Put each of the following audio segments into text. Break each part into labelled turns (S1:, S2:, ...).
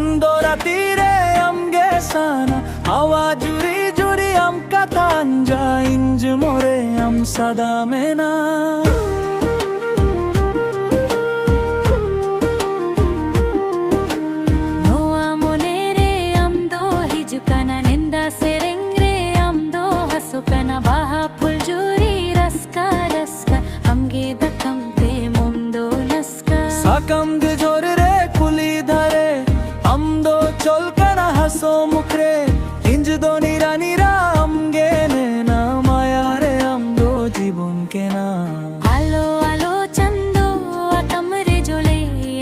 S1: মন্দ রাতিরে আমগে সানা হাওয়া জুরি জুরি আম কাতাঞ্জা ইঞ্জ মোরে আম সাদা মেনা साकम दे जोर रे कुली धरे अमदो चोल कना हसो मुखरे इंज दो निरा निरा अमगे नेना माया रे अमदो जीवन के ना
S2: आलो आलो चंदो कमरे जोले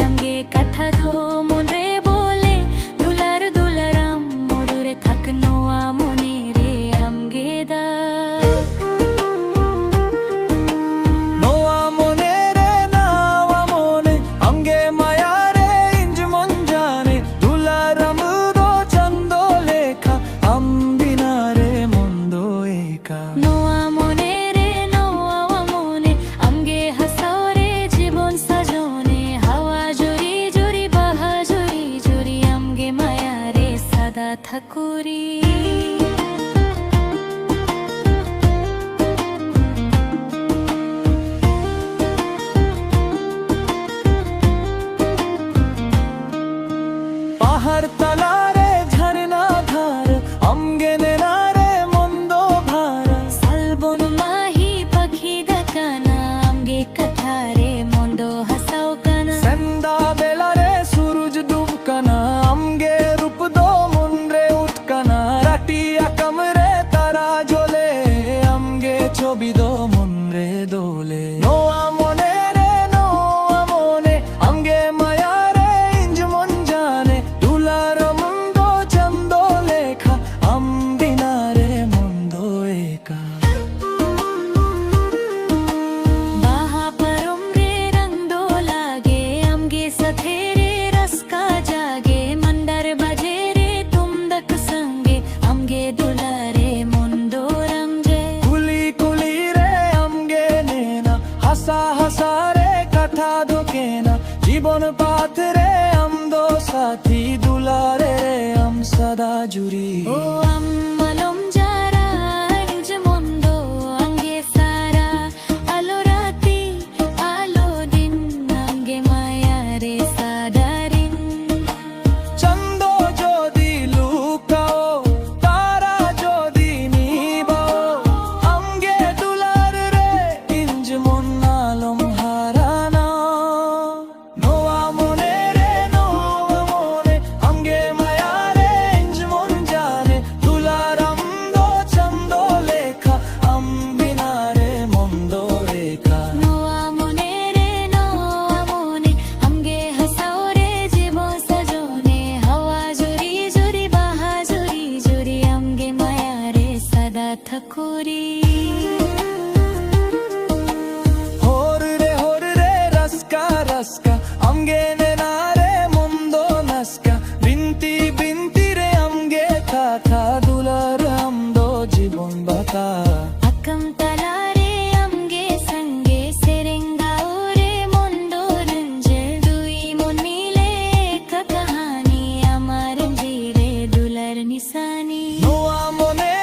S2: अमगे कथा दो मुरे बोले दुलार दुलाराम मोडुरे थकनो आमुने रे अमगे दा ঠাকুরি
S1: পাহাড় তলারে ঝরনা ধার আমগে নেনারে মন্দ ভার
S2: সালবন মাহি পাখি দকানা আমগে কথারে মন্দ হাসাও কানা
S1: সন্ধ্যা বেলারে সূরজ ডুবকানা আমগে রূপ দো कमरे तारा जोले अमगे छवि दो मुनरे दोले नोआ मोने रे नोआ मोने अमगे माया रे इंज मन जाने दुलार मुंदो चंदो लेखा अम बिना रे मुंदो एका
S2: बाहा परम रे रंग दो लागे अमगे सथेरे रस का जागे मंदर बजे रे तुम दक संगे अमगे दुलारे मुंदो रंगे
S1: कुली कुली रे अमगे नेना हसा हसा रे कथा धोकेना जीवन पाथ रे अम दो साथी दुलारे रे अम सदा जुरी
S2: ओ अम्मलम जारा इंज मुंदो अंगे सारा आलो राती आलो दिन अमगे माया रे सादारिन
S1: चंदो जोदी लुकाओ ঠাকুরি होर रे रस्का रस्का अमगे नेनारे मुंदो नस्का बिनती बिनती रे अमगे था दुलार अमदो जीवन बता
S2: अकम तलारे अमगे संगे सेरेंगाओ रे मुंदो रंजे दुई मन मिले एक कहानी अमर जीरे दुलार निशानी
S1: नोआ मोने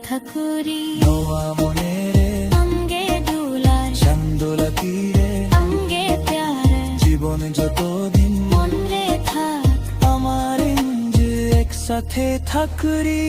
S2: ঠাকুরি
S1: নোয়া মনে রে
S2: আমগে দুলার
S1: চন্দোলা তীরে
S2: আমগে প্যার
S1: জীবন যতদিন
S2: মন রে থাক
S1: আমার ইঞ্জ একসাথে থাকরি।